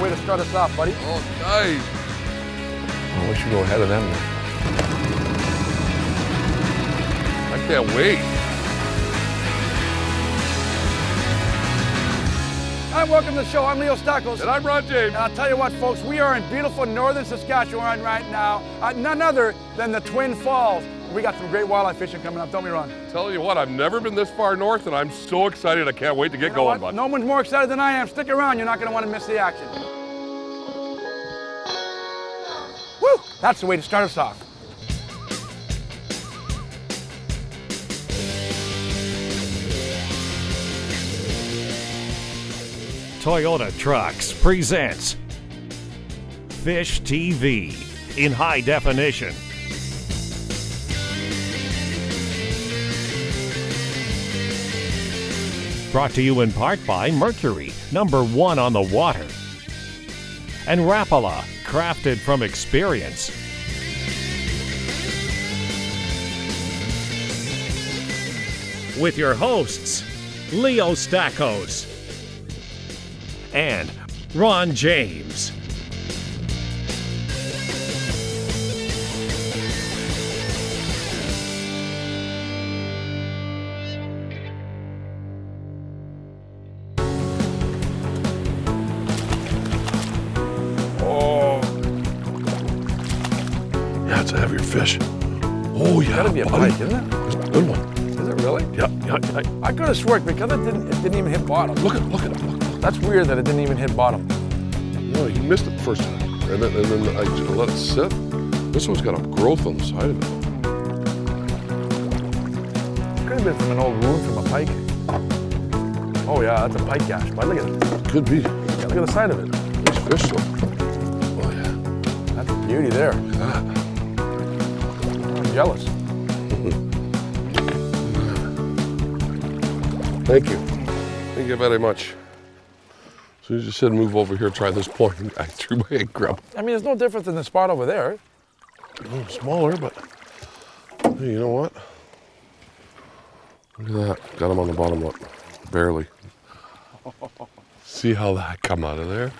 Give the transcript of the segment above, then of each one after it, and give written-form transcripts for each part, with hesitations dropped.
way to start us off, buddy. Oh, nice. Oh, we should go ahead of them. I can't wait. Hi, welcome to the show. I'm Leo Stackles. And I'm Ron James. And I'll tell you what, folks, we are in beautiful northern Saskatchewan right now. None other than the Twin Falls. We got some great walleye fishing coming up, don't we, Ron? Tell you what, I've never been this far north, and I'm so excited. I can't wait to get going, bud. No one's more excited than I am. Stick around. You're not going to want to miss the action. Woo! That's the way to start us off. Toyota Trucks presents Fish TV in high definition. Brought to you in part by Mercury, #1 on the water, and Rapala, crafted from experience. With your hosts, Leo Stackos and Ron James. Oh. Yeah, it's a heavier fish. Oh, yeah, Gotta be a buddy. pike, isn't it? It's a good one. Is it really? Yeah. I could have sworn because it didn't even hit bottom. Look at it. That's weird that it didn't even hit bottom. No, he missed it the first time. And then I just let it sit. This one's got a growth on the side of it. Could have been from an old wound from a pike. Oh yeah, that's a pike gash. But look at it. Could be. Yeah, look at the side of it. Nice fish though. Oh yeah. That's a beauty there. Ah. I'm jealous. Thank you. Thank you very much. As soon as you said move over here, try this point, I threw my egg grub. I mean, there's no difference in the spot over there. A little smaller, but hey, you know what? Look at that. Got him on the bottom lip. Barely. See how that come out of there?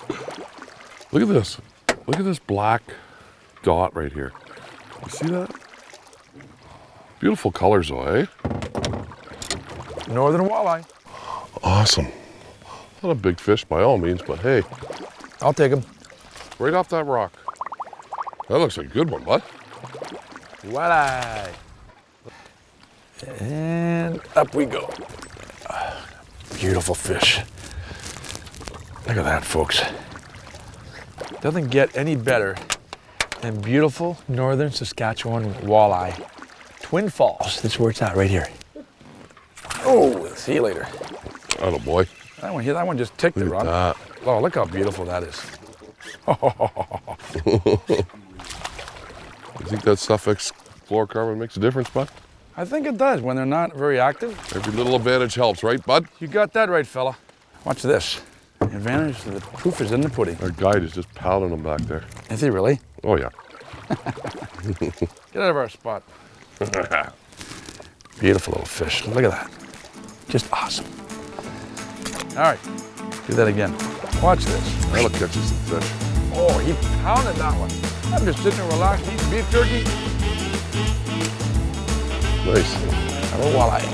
Look at this. Look at this black dot right here. You see that? Beautiful colors though, eh? Northern walleye. Awesome. Not a big fish by all means, but hey. I'll take them. Right off that rock. That looks like a good one, bud. Walleye. And up we go. Beautiful fish. Look at that, folks. Doesn't get any better than beautiful northern Saskatchewan walleye. Twin Falls, that's where it's at right here. Oh, see you later. Atta boy. That one just ticked it, Look Ron. at Oh, look how beautiful that is. that. You think that suffix fluorocarbon makes a difference, bud? I think it does when they're not very active. Every little advantage helps, right, bud? You got that right, fella. Watch this. The advantage, the proof is in the pudding. Our guide is just pounding them back there. Is he really? Oh, yeah. Get out of our spot. Beautiful little fish. Look at that. Just awesome. All right, do that again. Watch this. That'll catch us some fish. Oh, he pounded that one. I'm just sitting there relaxed, eating beef jerky. Nice. Have a walleye.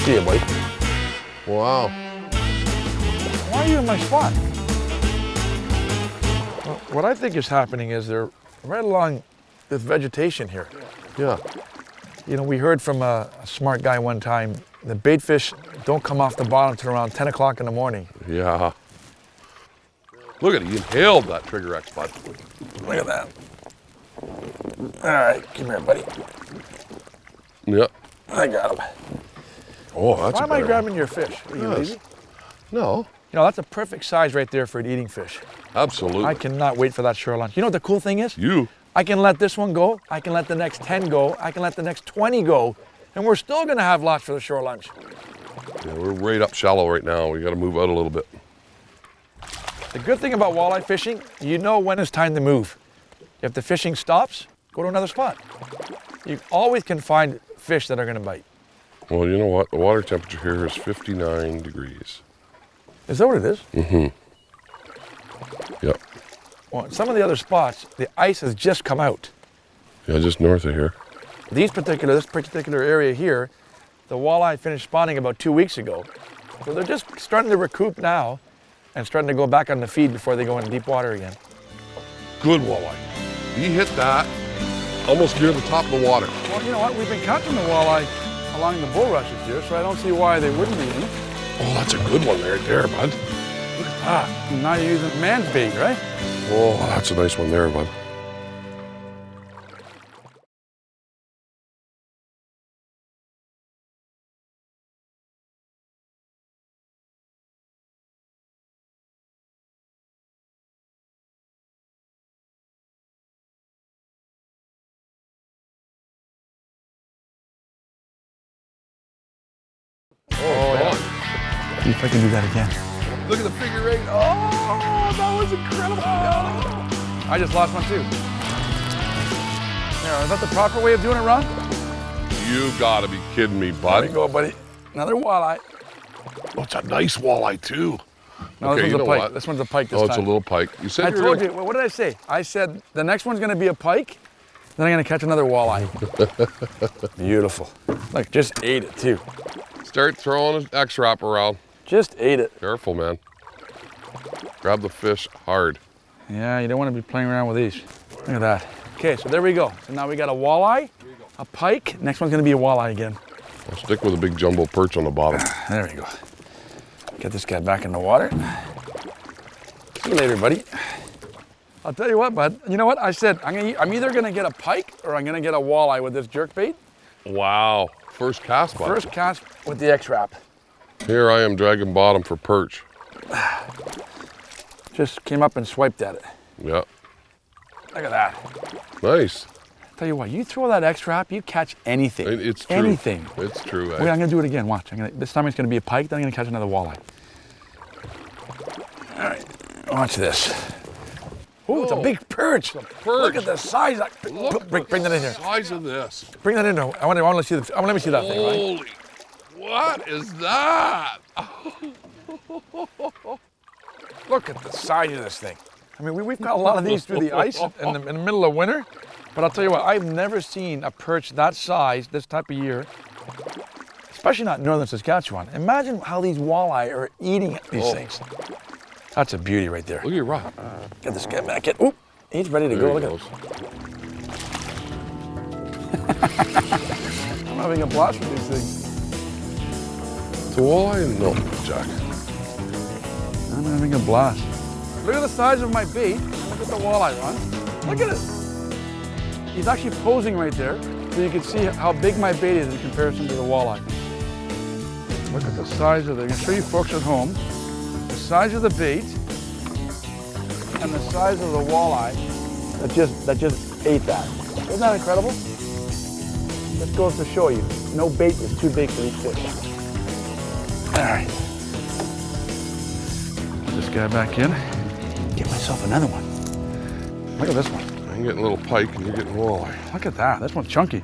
See you, buddy. Wow. Why are you in my spot? Well, what I think is happening is they're right along this vegetation here. Yeah. You know, we heard from a smart guy one time, the bait fish don't come off the bottom till around 10 o'clock in the morning. Yeah. Look at it. He inhaled that trigger X, bud. Look at that. All right, come here, buddy. Yeah. I got him. Oh, that's Why a am I better grabbing your fish? Are you Yes. lazy? No. You know, that's a perfect size right there for an eating fish. Absolutely. I cannot wait for that shore lunch. You know what the cool thing is? You. I can let this one go, I can let the next 10 go, I can let the next 20 go, and we're still gonna have lots for the shore lunch. Yeah, we're right up shallow right now. We got to move out a little bit. The good thing about walleye fishing, you know when it's time to move. If the fishing stops, go to another spot. You always can find fish that are gonna bite. Well, you know what? The water temperature here is 59 degrees. Is that what it is? Mm-hmm. Yep. Well, some of the other spots, the ice has just come out. Yeah, just north of here. This particular area here, the walleye finished spawning about 2 weeks ago. So they're just starting to recoup now and starting to go back on the feed before they go in deep water again. Good walleye. He hit that almost near the top of the water. Well, you know what? We've been catching the walleye along the bulrushes here, so I don't see why they wouldn't be in. Oh, that's a good one right there, bud. Look at that. Now you're using man's bait, right? Oh, that's a nice one there, bud. Oh, yeah. See if I can do that again. Look at the figure eight. Oh, that was incredible. I just lost one too. There, is that the proper way of doing it, Ron? You gotta be kidding me, There bud. you go, buddy. Another walleye. Oh, it's a nice walleye, too. No, Okay, this you one's a know pike. what? This one's a pike this Oh, time. it's a little pike. You said I you were told gonna- you. What did I say? I said the next one's going to be a pike. Then I'm going to catch another walleye. Beautiful. Like, just ate it too. Start throwing an X-Wrap around. Just ate it. Careful, man. Grab the fish hard. Yeah, you don't want to be playing around with these. Look at that. Okay, so there we go. So now we got a walleye, a pike. Next one's going to be a walleye again. I'll stick with a big jumbo perch on the bottom. There we go. Get this guy back in the water. See you later, buddy. I'll tell you what, bud. You know what? I said I'm either going to get a pike or I'm going to get a walleye with this jerkbait. Wow. First cast, bud. First cast with the X-Wrap. Here I am dragging bottom for perch. Just came up and swiped at it. Yep. Look at that. Nice. Tell you what, you throw that X-Wrap, you catch anything. It's true. Anything. It's true. Wait, I'm gonna do it again. Watch. This time it's gonna be a pike. Then I'm gonna catch another walleye. All right. Watch this. Oh, it's a big perch. perch. Look at the size. Bring that in here. Size of this. Bring that in there. I want to see the. Let me see that thing. Right? Holy. What is that? Look at the size of this thing. I mean, we've got a lot of these through the ice in the middle of winter. But I'll tell you what, I've never seen a perch that size this type of year, especially not in northern Saskatchewan. Imagine how these walleye are eating these things. That's a beauty right there. Look at your rod. Get this guy back in. Oop, he's ready to go. There Look he at goes. I'm having a blast with these things. It's a walleye? No, Jack. I'm having a blast. Look at the size of my bait. Look at the walleye, Ron. Look at it. He's actually posing right there, so you can see how big my bait is in comparison to the walleye. Look at the size of it. I'm going to show you folks at home. The size of the bait and the size of the walleye that just ate that. Isn't that incredible? This goes to show you, no bait is too big for these fish. All right. Put this guy back in. Get myself another one. Look at this one. I'm getting a little pike and you're getting walleye. Look at that. This one's chunky.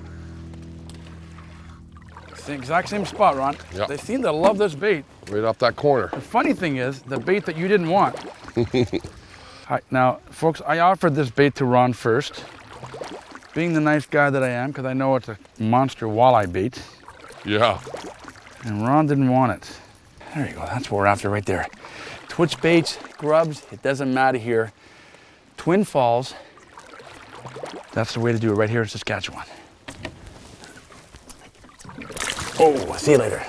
It's the exact same spot, Ron. Yep. They seem to love this bait. Right off that corner. The funny thing is, the bait that you didn't want. Now, folks, I offered this bait to Ron first, being the nice guy that I am, because I know it's a monster walleye bait, Yeah. and Ron didn't want it. There you go. That's what we're after right there. Twitch baits, grubs, it doesn't matter here. Twin Falls, that's the way to do it right here in Saskatchewan. Oh, see you later.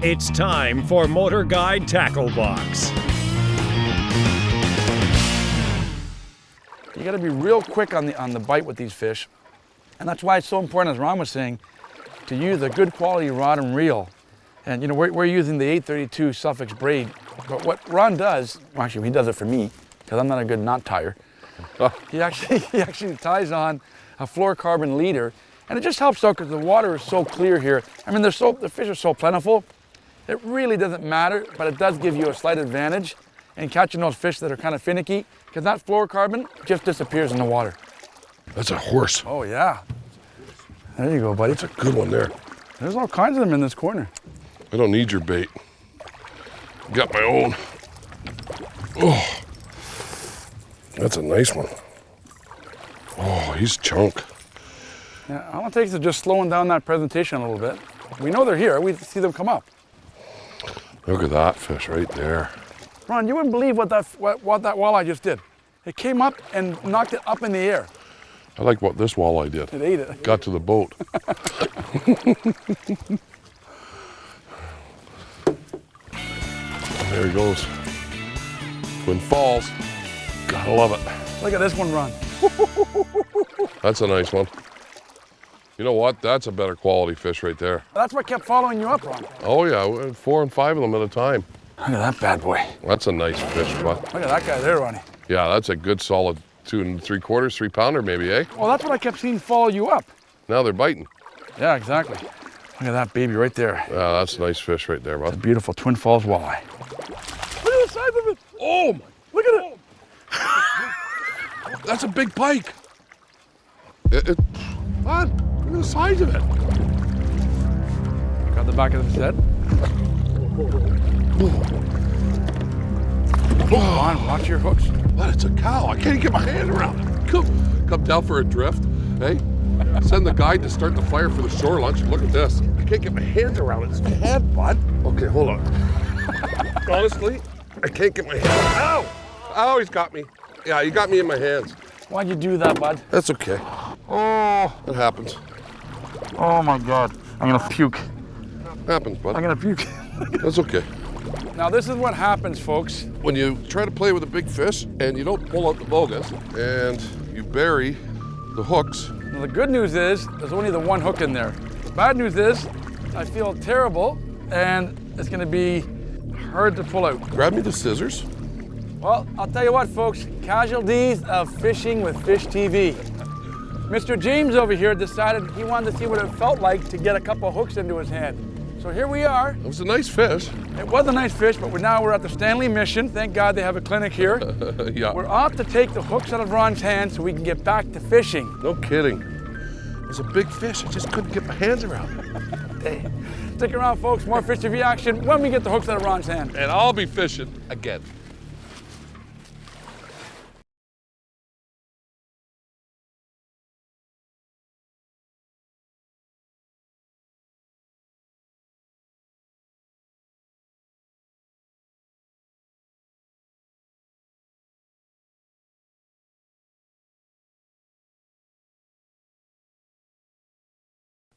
It's time for Motor Guide Tackle Box. You got to be real quick on the bite with these fish, and that's why it's so important, as Ron was saying, to use a good quality rod and reel. And you know, we're using the 832 Suffix braid, but what Ron does, well, actually he does it for me, because I'm not a good knot tire. He actually ties on a fluorocarbon leader, and it just helps out because the water is so clear here. I mean, the fish are so plentiful. It really doesn't matter, but it does give you a slight advantage in catching those fish that are kind of finicky, because that fluorocarbon just disappears in the water. That's a horse. Oh yeah. There you go, buddy. That's a good one there. There's all kinds of them in this corner. I don't need your bait. Got my own. Oh, That's a nice one. Oh, he's chunk. Yeah, all it takes is just slowing down that presentation a little bit. We know they're here. We see them come up. Look at that fish right there. Ron, you wouldn't believe what that walleye just did. It came up and knocked it up in the air. I like what this walleye did. It ate it. Got to the boat. There he goes. Twin Falls. Gotta love it. Look at this one, Ron. That's a nice one. You know what? That's a better quality fish right there. That's what kept following you up, Ron. Oh yeah, 4 and 5 of them at a time. Look at that bad boy. That's a nice fish, bud. Look at that guy there, Ronnie. Yeah, that's a good solid 2 3/4, 3 pounder maybe, eh? Well, that's what I kept seeing follow you up. Now they're biting. Yeah, exactly. Look at that baby right there. Yeah, that's a nice fish right there, It's a bud. beautiful Twin Falls walleye. Look at the size of it. Oh my! Look at it. That's a big pike. Bud, look at the size of it. Got the back of his head. Ron, watch your hooks. Bud, it's a cow. I can't get my hand around it. Come down for a drift, hey? Send the guide to start the fire for the shore lunch. Look at this. I can't get my hands around it. It's head, bud. Okay, hold on. Honestly, I can't get my hand. Ow! Ow, he's got me. Yeah, he got me in my hands. Why'd you do that, bud? That's okay. Oh, It happens. oh my God. I'm gonna puke. Happens, I'm bud. gonna puke. That's okay. Now this is what happens, folks. When you try to play with a big fish and you don't pull out the bogus and you bury the hooks. Now, the good news is there's only the one hook in there. The bad news is I feel terrible and it's gonna be hard to pull out. Grab me the scissors. Well, I'll tell you what, folks, casualties of fishing with Fish TV. Mr. James over here decided he wanted to see what it felt like to get a couple hooks into his hand. So here we are. It was a nice fish. It was a nice fish, but now we're at the Stanley Mission. Thank God they have a clinic here. Yeah. We're off to take the hooks out of Ron's hands so we can get back to fishing. No kidding. It was a big fish. I just couldn't get my hands around it. Hey, stick around, folks. More Fish TV action when we get the hooks out of Ron's hand. And I'll be fishing again.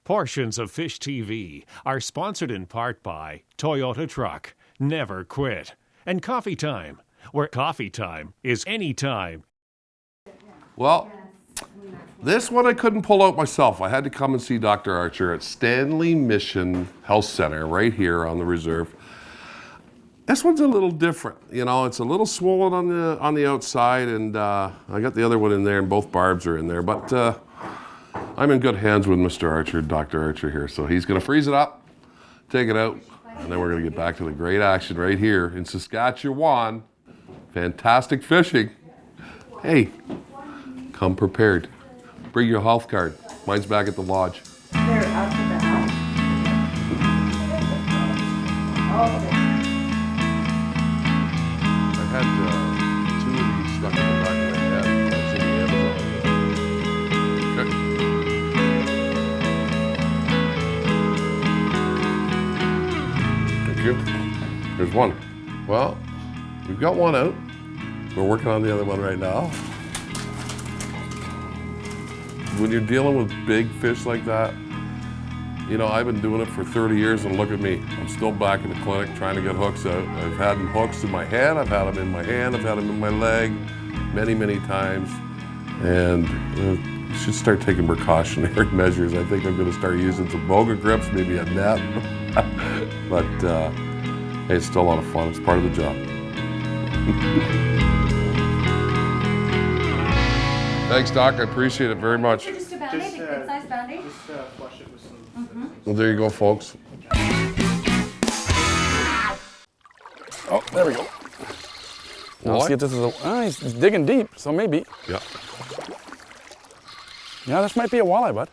Portions of Fish TV are sponsored in part by Toyota Truck, Never Quit, and Coffee Time, where coffee time is anytime. Well, this one I couldn't pull out myself. I had to come and see Dr. Archer at Stanley Mission Health Center right here on the reserve. This one's a little different. You know, it's a little swollen on the outside, and I got the other one in there, and both barbs are in there. But I'm in good hands with Mr. Archer, Dr. Archer here. So he's going to freeze it up, take it out, and then we're going to get back to the great action right here in Saskatchewan. Fantastic fishing. Hey, come prepared. Bring your health card. Mine's back at the lodge. They're out to the house. I had 2 of these stuck in the back of my head. That's in the Amazon. Okay. Thank you. Here's one. Well, we've got one out. We're working on the other one right now. When you're dealing with big fish like that, you know, I've been doing it for 30 years and look at me. I'm still back in the clinic trying to get hooks out. I've had them hooks in my head, I've had them in my hand, I've had them in my leg many, many times. And you should start taking precautionary measures. I think I'm gonna start using some boga grips, maybe a net. But hey, it's still a lot of fun. It's part of the job. Thanks, Doc. I appreciate it very much. Just a Band-Aid, a good-sized Band-Aid. Just flush it with some. Well, there you go, folks. Oh, there we go. Now, Walleye? see if this is a, he's digging deep, so maybe. Yeah. Yeah, this might be a walleye, bud.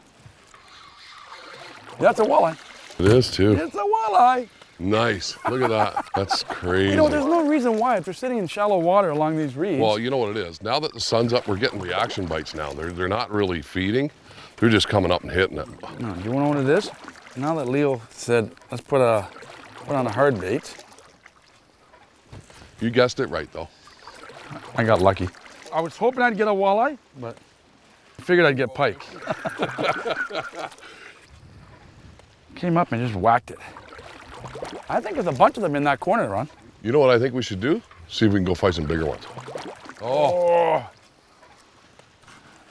That's a walleye. It is too. It's a walleye. Nice. Look at that. That's crazy. You know, there's no reason why if they're sitting in shallow water along these reeds. Well, you know what it is. Now that the sun's up, we're getting reaction bites now. They're not really feeding. They're just coming up and hitting it. No, do you want to know what it is? Now that Leo said, let's put on a hard bait. You guessed it right, though. I got lucky. I was hoping I'd get a walleye, but I figured I'd get pike. Came up and just whacked it. I think there's a bunch of them in that corner, Ron. You know what I think we should do? See if we can go find some bigger ones. Oh.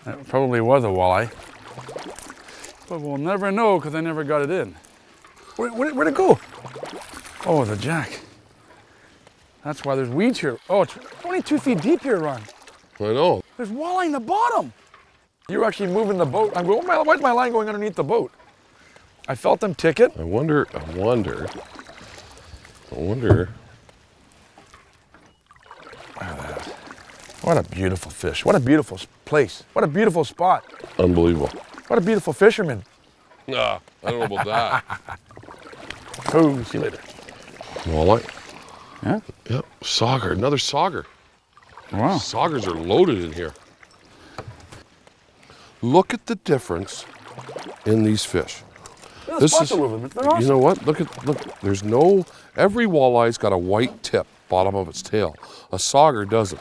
That probably was a walleye. But we'll never know because I never got it in. Where'd it go? Oh, the jack. That's why there's weeds here. Oh, it's 22 feet deep here, Ron. I know. There's walleye in the bottom. You were actually moving the boat. I'm going, why's my line going underneath the boat? I felt them ticket. I wonder. Look at that. What a beautiful fish. What a beautiful place. What a beautiful spot. Unbelievable. What a beautiful fisherman. Ah, I don't know about that. Oh, see you later. Walleye. Yeah? Yep. Sauger. Another sauger. Wow. Saugers are loaded in here. Look at the difference in these fish. They're awesome. You know what? Look. There's no. Every walleye's got a white tip bottom of its tail. A sauger doesn't.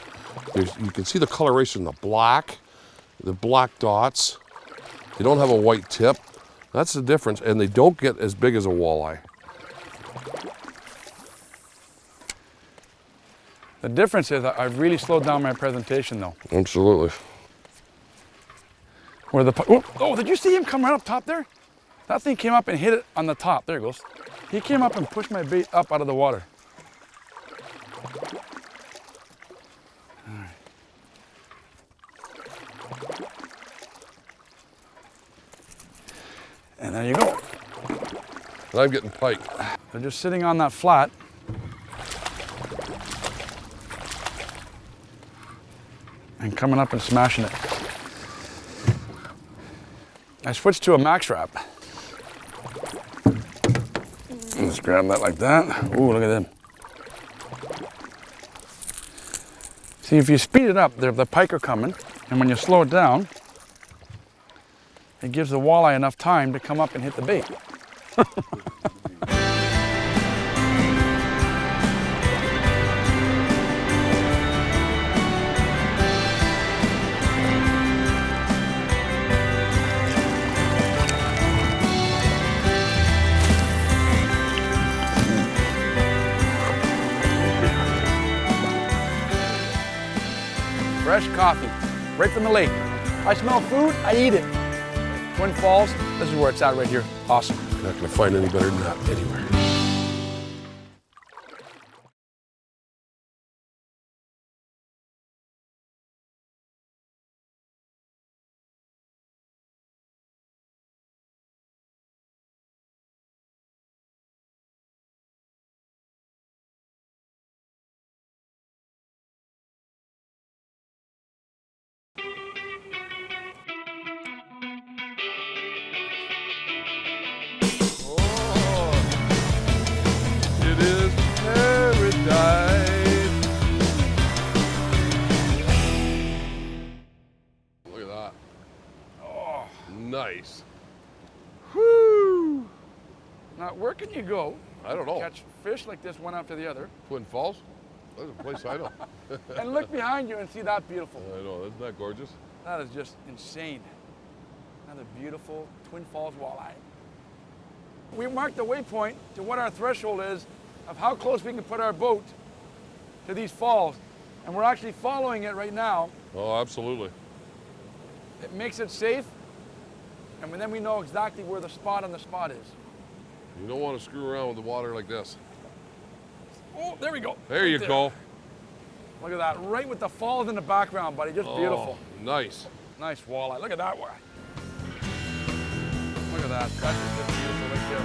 You can see the coloration, the black dots. They don't have a white tip. That's the difference, and they don't get as big as a walleye. The difference is that I've really slowed down my presentation, though. Absolutely. Oh, did you see him come right up top there? That thing came up and hit it on the top. There it goes. He came up and pushed my bait up out of the water. All right. And there you go. And I'm getting pike. They're just sitting on that flat. And coming up and smashing it. I switched to a max wrap. Let's grab that like that. Ooh, look at them. See, if you speed it up, the pike are coming, and when you slow it down, it gives the walleye enough time to come up and hit the bait. Fresh coffee, right from the lake. I smell food, I eat it. Twin Falls, this is where it's at right here. Awesome. Not gonna find any better than that anywhere. It is paradise. Look at that. Oh, nice. Whoo! Now, where can you go? I don't know. Catch fish like this one after the other. Twin Falls? That's a place I know. And look behind you and see that beautiful. I know, isn't that gorgeous? That is just insane. Another beautiful Twin Falls walleye. We marked the waypoint to what our threshold is of how close we can put our boat to these falls. And we're actually following it right now. Oh, absolutely. It makes it safe. And then we know exactly where the spot on the spot is. You don't want to screw around with the water like this. Oh, there we go. There Right you go. Look at that, right with the falls in the background, buddy. Just beautiful. Nice. Nice walleye. Look at that one. Look at that. That's just beautiful right there.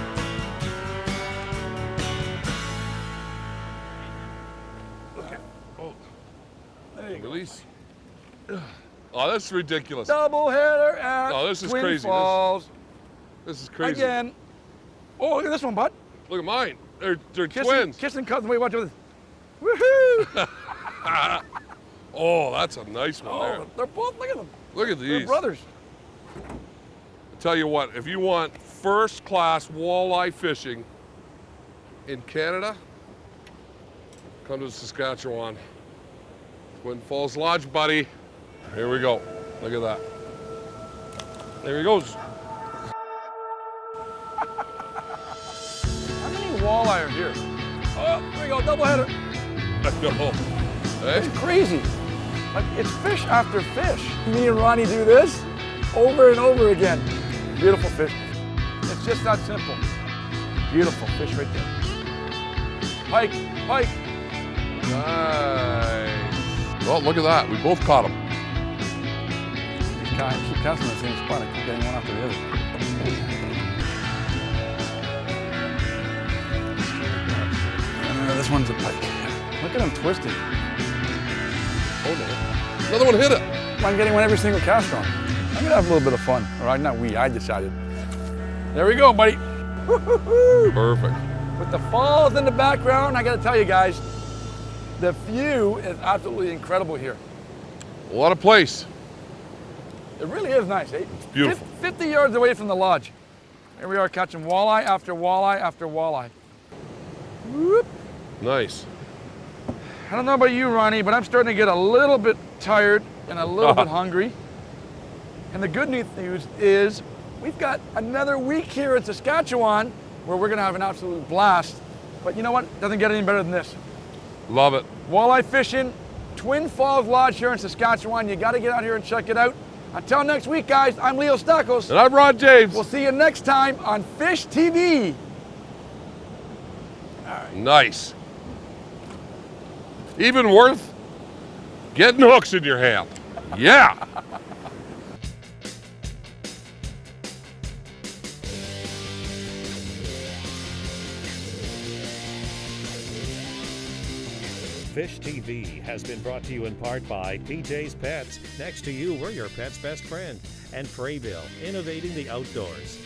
Okay. Oh. There you go. Release. Oh, that's ridiculous. Double header at Oh, this is Twin crazy. Falls. This is crazy. Again. Oh, look at this one, bud. Look at mine. They're twins. Kissing cousins. Wait, watch this. Woohoo! Oh, that's a nice one there. Oh, they're both, look at them. Look at They're these. brothers. Tell you what, if you want first-class walleye fishing in Canada, come to Saskatchewan. Twin Falls Lodge, buddy. Here we go. Look at that. There he goes. How many walleye are here? Oh, there we go, double header. I know. Hey? It's crazy. Like, it's fish after fish. Me and Ronnie do this over and over again. Beautiful fish. It's just that simple. Beautiful fish right there. Pike, pike. Nice. Well, look at that. We both caught him. Keep casting in the same spot. I keep getting one after the other. This one's a pike. Look at him twisting. Hold on. Another one hit it. I'm getting one every single cast on. I'm gonna have a little bit of fun. All right, not we, I decided. There we go, buddy. Woo-hoo-hoo. Perfect. With the falls in the background, I gotta tell you guys, the view is absolutely incredible here. What a place. It really is nice, eh? It's beautiful. 50 yards away from the lodge. Here we are catching walleye after walleye after walleye. Whoop. Nice. I don't know about you, Ronnie, but I'm starting to get a little bit tired and a little bit hungry. And the good news is we've got another week here in Saskatchewan where we're gonna have an absolute blast. But you know what? Doesn't get any better than this. Love it. Walleye fishing, Twin Falls Lodge here in Saskatchewan. You gotta get out here and check it out. Until next week, guys, I'm Leo Stakos. And I'm Rod James. We'll see you next time on Fish TV. Nice. Even worth getting hooks in your hand. Yeah. Fish TV has been brought to you in part by PJ's Pets. Next to you, we're your pet's best friend. And Frayville, innovating the outdoors.